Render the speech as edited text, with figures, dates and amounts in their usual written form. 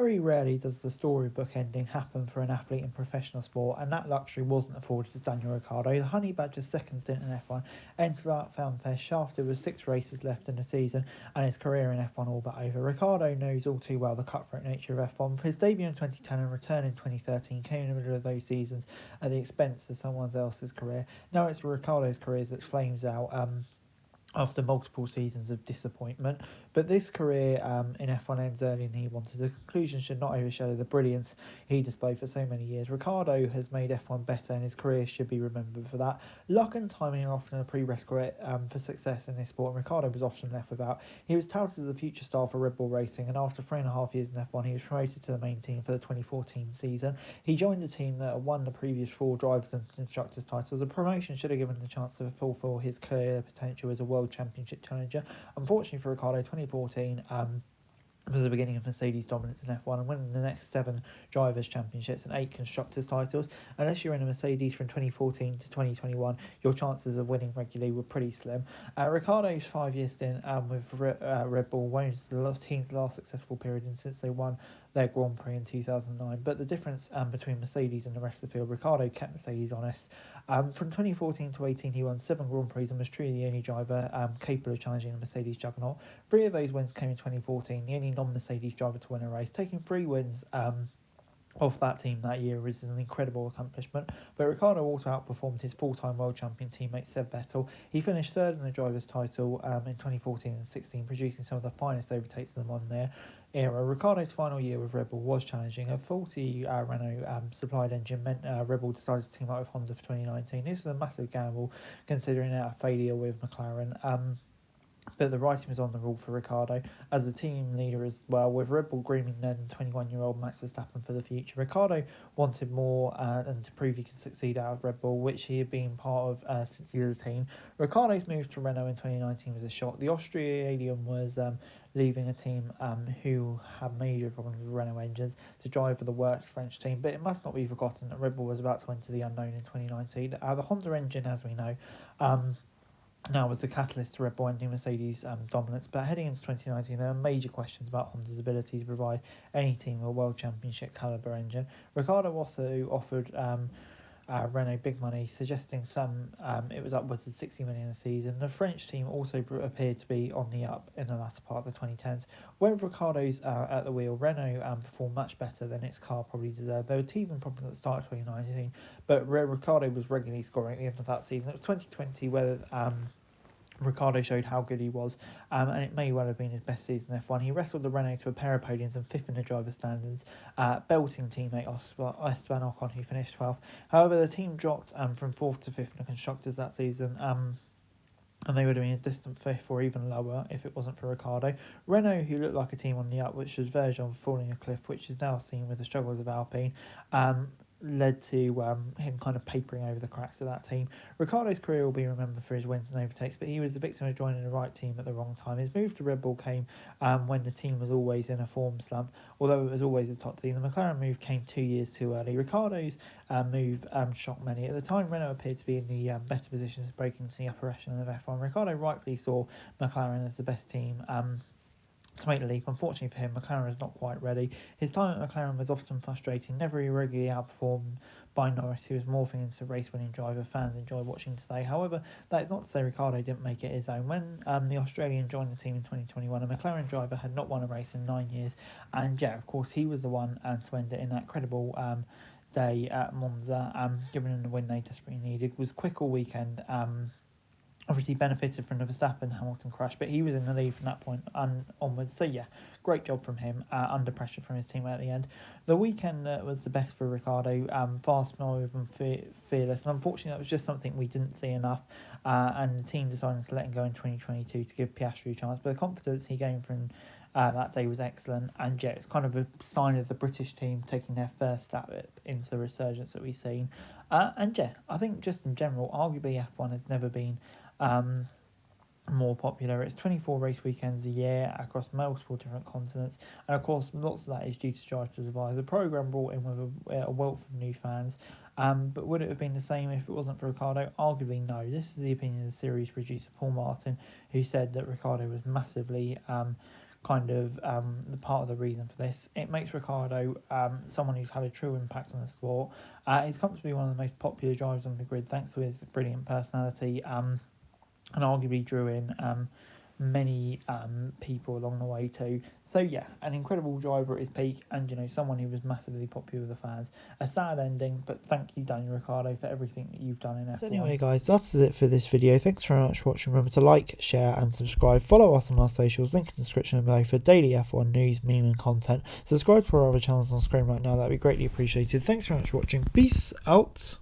Very rarely does the storybook ending happen for an athlete in professional sport, and that luxury wasn't afforded to Daniel Ricciardo. The Honey Badger's second stint in F1 ends without fanfare, shafted with 6 races left in the season and his career in F1 all but over. Ricciardo knows all too well the cutthroat nature of F1. His debut in 2010 and return in 2013 came in the middle of those seasons at the expense of someone else's career. Now it's Ricciardo's career that flames out. After multiple seasons of disappointment. But this career in F1 ends earlier than he wanted. The conclusion should not overshadow the brilliance he displayed for so many years. Ricciardo has made F1 better and his career should be remembered for that. Luck and timing are often a prerequisite for success in this sport, and Ricciardo was often left without. He was touted as a future star for Red Bull Racing, and after 3.5 years in F1 he was promoted to the main team for the 2014 season. He joined the team that won the previous 4 drivers and constructors titles. A promotion should have given him the chance to fulfill his career potential as a world championship challenger. Unfortunately for Ricciardo, 2014 was the beginning of Mercedes' dominance in F1 and winning the next 7 drivers' championships and 8 constructors' titles. Unless you're in a Mercedes from 2014 to 2021, your chances of winning regularly were pretty slim. Ricciardo's 5-year stint with Red Bull was the team's last successful period since they won their Grand Prix in 2009. But the difference between Mercedes and the rest of the field, Ricciardo kept Mercedes honest. From 2014 to 18, he won 7 Grand Prix and was truly the only driver capable of challenging the Mercedes juggernaut. 3 of those wins came in 2014, the only non-Mercedes driver to win a race, taking 3 wins off that team that year is an incredible accomplishment. But Ricciardo also outperformed his full-time world champion teammate Seb Vettel. He finished 3rd in the drivers' title in 2014 and 16, producing some of the finest overtakes of the modern era. Ricciardo's final year with Red Bull was challenging. A faulty Renault supplied engine meant Red Bull decided to team up with Honda for 2019. This was a massive gamble considering a failure with McLaren. But the writing was on the wall for Ricciardo as the team leader as well, with Red Bull grooming then 21-year-old Max Verstappen for the future. Ricciardo wanted more and to prove he could succeed out of Red Bull, which he had been part of since he was a teen. Ricciardo's move to Renault in 2019 was a shock. The Australian was leaving a team who had major problems with Renault engines to drive for the works French team, but it must not be forgotten that Red Bull was about to enter the unknown in 2019. The Honda engine, as we know, now was the catalyst to Red Bull ending Mercedes' dominance, but heading into 2019 there are major questions about Honda's ability to provide any team a World Championship calibre engine. Ricciardo also offered Renault big money, suggesting it was upwards of 60 million a season. The French team also appeared to be on the up in the latter part of the 2010s. When Ricciardo's at the wheel, Renault performed much better than its car probably deserved. There were teething problems at the start of 2019, but Ricciardo was regularly scoring at the end of that season. It was 2020 where Ricciardo showed how good he was, and it may well have been his best season in F1. He wrestled the Renault to a pair of podiums and 5th in the driver standards, belting teammate Esteban Ocon, who finished 12th. However, the team dropped from 4th to 5th in the constructors that season, and they would have been a distant 5th or even lower if it wasn't for Ricciardo. Renault, who looked like a team on the up, which was verged on falling a cliff, which is now seen with the struggles of Alpine, led to him kind of papering over the cracks of that team. Ricciardo's career will be remembered for his wins and overtakes, but he was the victim of joining the right team at the wrong time. His move to Red Bull came when the team was always in a form slump, although it was always a top team. The McLaren move came 2 years too early. Ricciardo's move shocked many. At the time, Renault appeared to be in the better position to break into the upper echelon of F1. Ricciardo rightfully saw McLaren as the best team to make the leap. Unfortunately for him, McLaren is not quite ready. His time at McLaren was often frustrating, never irregularly outperformed by Norris, who was morphing into a race-winning driver fans enjoy watching today. However, that is not to say Ricciardo didn't make it his own. When the Australian joined the team in 2021, a McLaren driver had not won a race in 9 years, and yeah, of course, he was the one to end it in that credible day at Monza, giving them the win they desperately needed. Was quick all weekend. Obviously benefited from the Verstappen-Hamilton crash, but he was in the lead from that point onwards. So yeah, great job from him, under pressure from his teammate at the end. The weekend was the best for Ricciardo, fast, smooth and fearless. And unfortunately, that was just something we didn't see enough. And the team decided to let him go in 2022 to give Piastri a chance. But the confidence he gained from that day was excellent. And yeah, it's kind of a sign of the British team taking their first step into the resurgence that we've seen. And yeah, I think just in general, arguably F1 has never been more popular. It's 24 race weekends a year across multiple different continents, and of course lots of that is due to Drive to Survive. The programme brought in with a wealth of new fans, but would it have been the same if it wasn't for Ricciardo? Arguably no. This is the opinion of the series producer Paul Martin, who said that Ricciardo was massively kind of the part of the reason for this. It makes Ricciardo someone who's had a true impact on the sport. He's come to be one of the most popular drivers on the grid thanks to his brilliant personality, and arguably drew in many people along the way too. So yeah, an incredible driver at his peak, and someone who was massively popular with the fans. A sad ending, but thank you, Daniel Ricciardo, for everything that you've done in F1. So anyway guys, that's it for this video. Thanks very much for watching. Remember to like, share and subscribe. Follow us on our socials, link in the description below for daily F1 news, meme and content. Subscribe to our other channels on screen right now, that'd be greatly appreciated. Thanks very much for watching. Peace out.